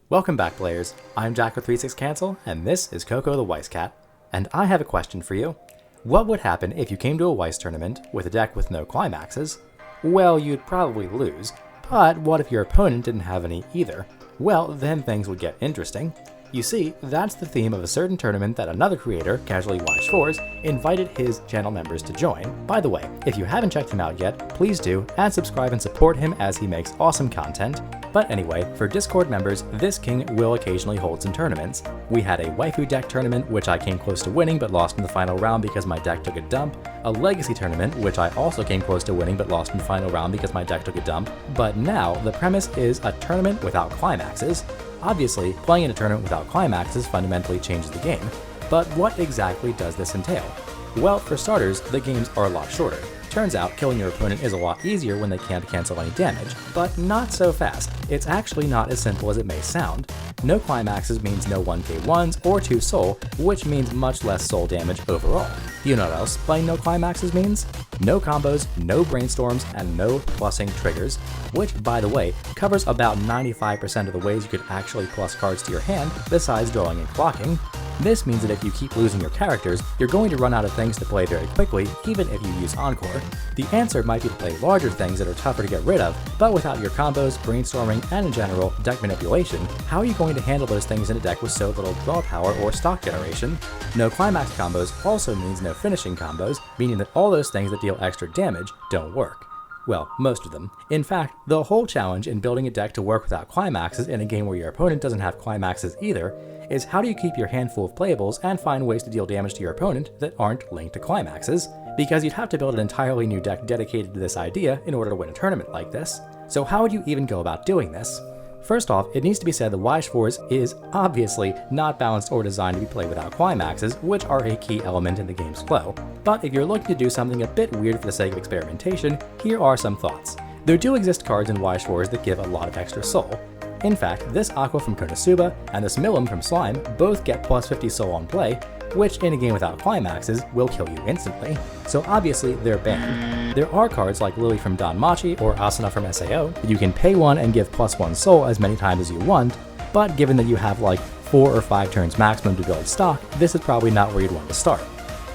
Welcome back, players. I'm Jack with 36 Cancel, and this is Coco the Weiss Cat. And I have a question for you. What would happen if you came to a Weiss tournament with a deck with no Climaxes? Well, you'd probably lose, but what if your opponent didn't have any either? Well, then things would get interesting. You see, that's the theme of a certain tournament that another creator, casually Weiss Schwarz, invited his channel members to join. By the way, if you haven't checked him out yet, please do, and subscribe and support him as he makes awesome content. But anyway, for Discord members, this king will occasionally hold some tournaments. We had a waifu deck tournament, which I came close to winning but lost in the final round because my deck took a dump, a legacy tournament, which I also came close to winning but lost in the final round because my deck took a dump, but now the premise is a tournament without Climaxes. Obviously, playing in a tournament without Climaxes fundamentally changes the game, but what exactly does this entail? Well, for starters, the games are a lot shorter. Turns out, killing your opponent is a lot easier when they can't cancel any damage, but not so fast. It's actually not as simple as it may sound. No Climaxes means no 1k1s or 2 soul, which means much less soul damage overall. You know what else playing no Climaxes means? No combos, no brainstorms, and no plussing triggers, which, by the way, covers about 95% of the ways you could actually plus cards to your hand besides drawing and blocking. This means that if you keep losing your characters, you're going to run out of things to play very quickly, even if you use Encore. The answer might be to play larger things that are tougher to get rid of, but without your combos, brainstorming, and in general, deck manipulation, how are you going to handle those things in a deck with so little draw power or stock generation? No Climax combos also means no finishing combos, meaning that all those things that deal extra damage don't work. Well, most of them. In fact, the whole challenge in building a deck to work without Climaxes in a game where your opponent doesn't have Climaxes either is how do you keep your hand full of playables and find ways to deal damage to your opponent that aren't linked to Climaxes, because you'd have to build an entirely new deck dedicated to this idea in order to win a tournament like this. So how would you even go about doing this? First off, it needs to be said that Weiss Schwarz is obviously not balanced or designed to be played without Climaxes, which are a key element in the game's flow. But if you're looking to do something a bit weird for the sake of experimentation, here are some thoughts. There do exist cards in Weiss Schwarz that give a lot of extra soul. In fact, this Aqua from Konosuba and this Millum from Slime both get plus 50 soul on play, which in a game without Climaxes will kill you instantly, so obviously they're banned. There are cards like Lily from Danmachi or Asuna from SAO that you can pay 1 and give plus 1 soul as many times as you want, but given that you have like 4 or 5 turns maximum to build stock, this is probably not where you'd want to start.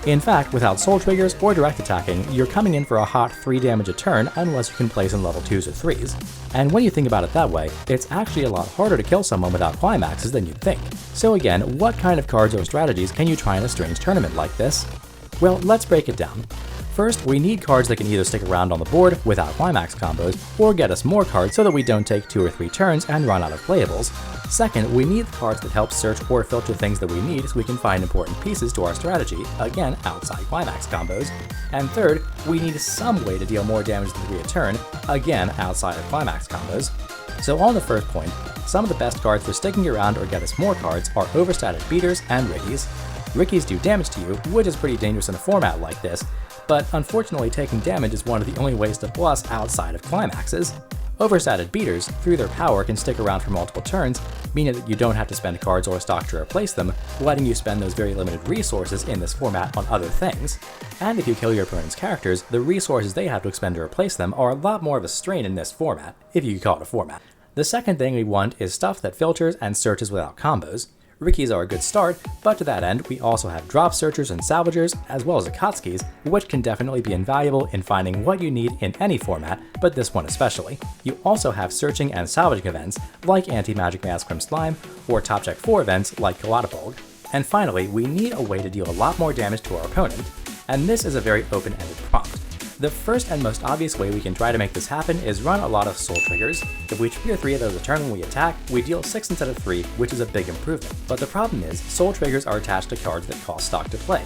In fact, without soul triggers or direct attacking, you're coming in for a hot 3 damage a turn unless you can place in level 2s or 3s. And when you think about it that way, it's actually a lot harder to kill someone without Climaxes than you'd think. So again, what kind of cards or strategies can you try in a strange tournament like this? Well, let's break it down. First, we need cards that can either stick around on the board without Climax combos, or get us more cards so that we don't take 2 or 3 turns and run out of playables. Second, we need the cards that help search or filter things that we need so we can find important pieces to our strategy, again outside Climax combos. And third, we need some way to deal more damage than 3 a turn, again outside of Climax combos. So on the first point, some of the best cards for sticking around or get us more cards are overstated beaters and Rickies. Rickies do damage to you, which is pretty dangerous in a format like this, but unfortunately taking damage is one of the only ways to plus outside of Climaxes. Overstated beaters, through their power, can stick around for multiple turns, meaning that you don't have to spend cards or stock to replace them, letting you spend those very limited resources in this format on other things. And if you kill your opponent's characters, the resources they have to expend to replace them are a lot more of a strain in this format, if you could call it a format. The second thing we want is stuff that filters and searches without combos. Rickies are a good start, but to that end, we also have drop searchers and salvagers, as well as Akatsuki's, which can definitely be invaluable in finding what you need in any format, but this one especially. You also have searching and salvaging events, like Anti-Magic Mask from Slime, or Top Check 4 events, like Kalatapulg. And finally, we need a way to deal a lot more damage to our opponent, and this is a very open-ended prompt. The first and most obvious way we can try to make this happen is run a lot of soul triggers. If we trigger 3 of those a turn when we attack, we deal 6 instead of 3, which is a big improvement. But the problem is, soul triggers are attached to cards that cost stock to play,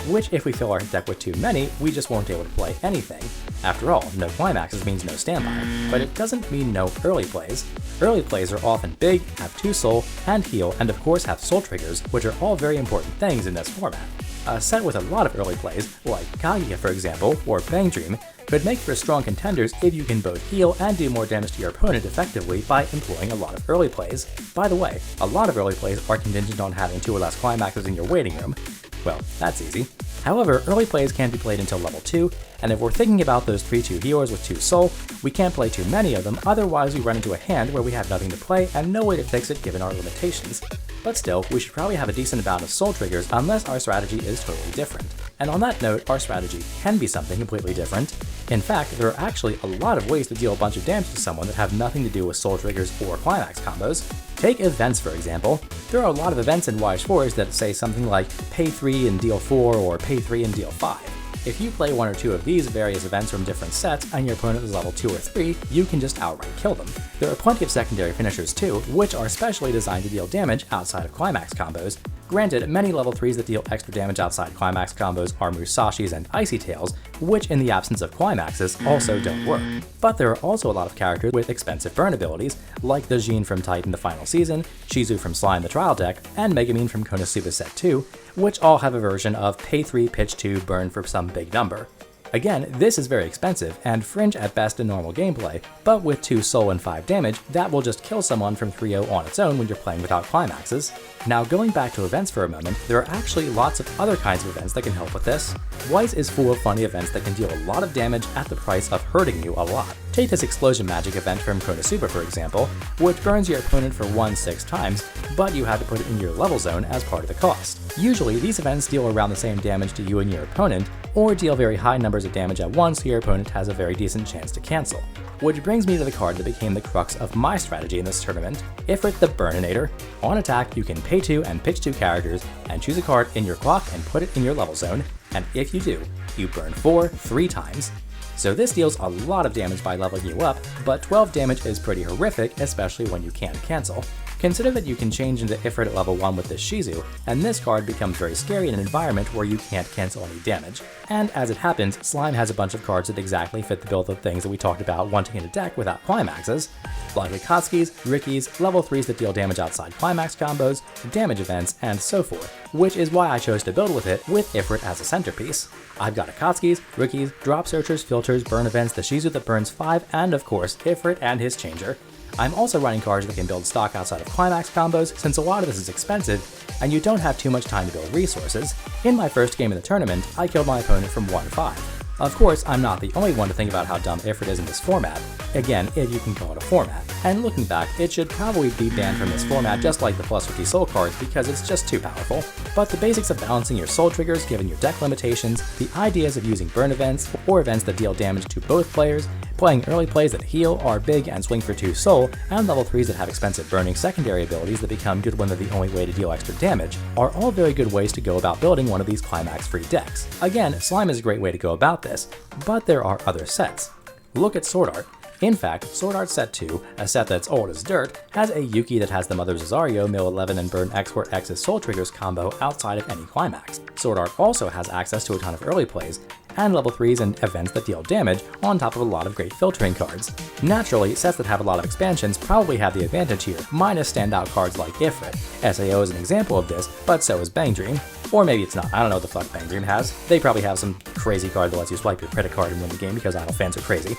which if we fill our deck with too many, we just won't be able to play anything. After all, no Climaxes means no standby, but it doesn't mean no early plays. Early plays are often big, have 2 soul, and heal, and of course have soul triggers, which are all very important things in this format. A set with a lot of early plays, like Kaguya for example, or Bang Dream, could make for strong contenders if you can both heal and do more damage to your opponent effectively by employing a lot of early plays. By the way, a lot of early plays are contingent on having 2 or less Climaxes in your waiting room. Well, that's easy. However, early plays can't be played until level 2, and if we're thinking about those 3/2 healers with 2 soul, we can't play too many of them, otherwise we run into a hand where we have nothing to play and no way to fix it given our limitations. But still, we should probably have a decent amount of soul triggers unless our strategy is totally different. And on that note, our strategy can be something completely different. In fact, there are actually a lot of ways to deal a bunch of damage to someone that have nothing to do with soul triggers or climax combos. Take events for example. There are a lot of events in Weiss Schwarz that say something like pay 3 and deal 4 or pay 3 and deal 5. If you play one or two of these various events from different sets and your opponent is level 2 or 3, you can just outright kill them. There are plenty of secondary finishers too, which are specially designed to deal damage outside of climax combos. Granted, many level 3s that deal extra damage outside climax combos are Musashi's and Icy Tails, which in the absence of climaxes also don't work. But there are also a lot of characters with expensive burn abilities, like the Jean from Titan the Final Season, Shizu from Slime the Trial Deck, and Megumin from Konosuba Set 2, which all have a version of pay 3, pitch 2, burn for some big number. Again, this is very expensive and fringe at best in normal gameplay, but with 2 soul and 5 damage, that will just kill someone from 3-0 on its own when you're playing without climaxes. Now going back to events for a moment, there are actually lots of other kinds of events that can help with this. Weiss is full of funny events that can deal a lot of damage at the price of hurting you a lot. Take this explosion magic event from Konosuba for example, which burns your opponent for 1/6 times, but you have to put it in your level zone as part of the cost. Usually these events deal around the same damage to you and your opponent, or deal very high numbers of damage at once so your opponent has a very decent chance to cancel. Which brings me to the card that became the crux of my strategy in this tournament, Ifrit the Burninator. On attack, you can pay 2 and pitch 2 characters, and choose a card in your clock and put it in your level zone, and if you do, you burn 4 3 times. So this deals a lot of damage by leveling you up, but 12 damage is pretty horrific, especially when you can't cancel. Consider that you can change into Ifrit at level 1 with this Shizu, and this card becomes very scary in an environment where you can't cancel any damage. And as it happens, Slime has a bunch of cards that exactly fit the bill of things that we talked about wanting in a deck without climaxes, like Akatsuki's, Ricky's, level 3s that deal damage outside climax combos, damage events, and so forth, which is why I chose to build with it with Ifrit as a centerpiece. I've got Akatsuki's, Ricky's, drop searchers, filters, burn events, the Shizu that burns 5, and of course Ifrit and his changer. I'm also running cards that can build stock outside of climax combos since a lot of this is expensive and you don't have too much time to build resources. In my first game of the tournament, I killed my opponent from 1-5. Of course, I'm not the only one to think about how dumb Ifrit is in this format, again, if you can call it a format. And looking back, it should probably be banned from this format just like the plus 50 soul cards because it's just too powerful. But the basics of balancing your soul triggers given your deck limitations, the ideas of using burn events or events that deal damage to both players, playing early plays that heal, are big and swing for 2 soul, and level 3s that have expensive burning secondary abilities that become good when they're the only way to deal extra damage, are all very good ways to go about building one of these climax-free decks. Again, Slime is a great way to go about this, but there are other sets. Look at Sword Art. In fact, Sword Art Set 2, a set that's old as dirt, has a Yuki that has the Mother Zazario mill 11 and burn X where X is soul triggers combo outside of any climax. Sword Art also has access to a ton of early plays, and level 3s and events that deal damage on top of a lot of great filtering cards. Naturally, sets that have a lot of expansions probably have the advantage here, minus standout cards like Ifrit. SAO is an example of this, but so is Bang Dream. Or maybe it's not, I don't know what the fuck Bang Dream has. They probably have some crazy card that lets you swipe your credit card and win the game because idle fans are crazy.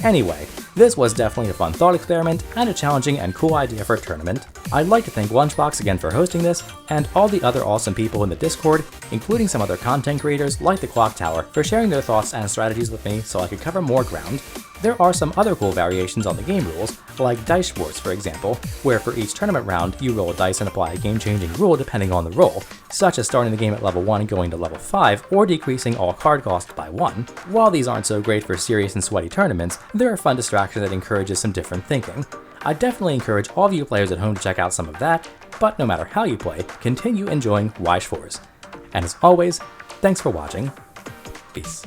Anyway, this was definitely a fun thought experiment and a challenging and cool idea for a tournament. I'd like to thank Lunchbox again for hosting this, and all the other awesome people in the Discord, including some other content creators like the Clock Tower, for sharing their thoughts and strategies with me so I could cover more ground. There are some other cool variations on the game rules, like Weiss Schwarz for example, where for each tournament round you roll a dice and apply a game-changing rule depending on the roll, such as starting the game at level 1 and going to level 5, or decreasing all card cost by 1. While these aren't so great for serious and sweaty tournaments, they're a fun distraction that encourages some different thinking. I definitely encourage all of you players at home to check out some of that, but no matter how you play, continue enjoying Weiss Schwarz. And as always, thanks for watching. Peace.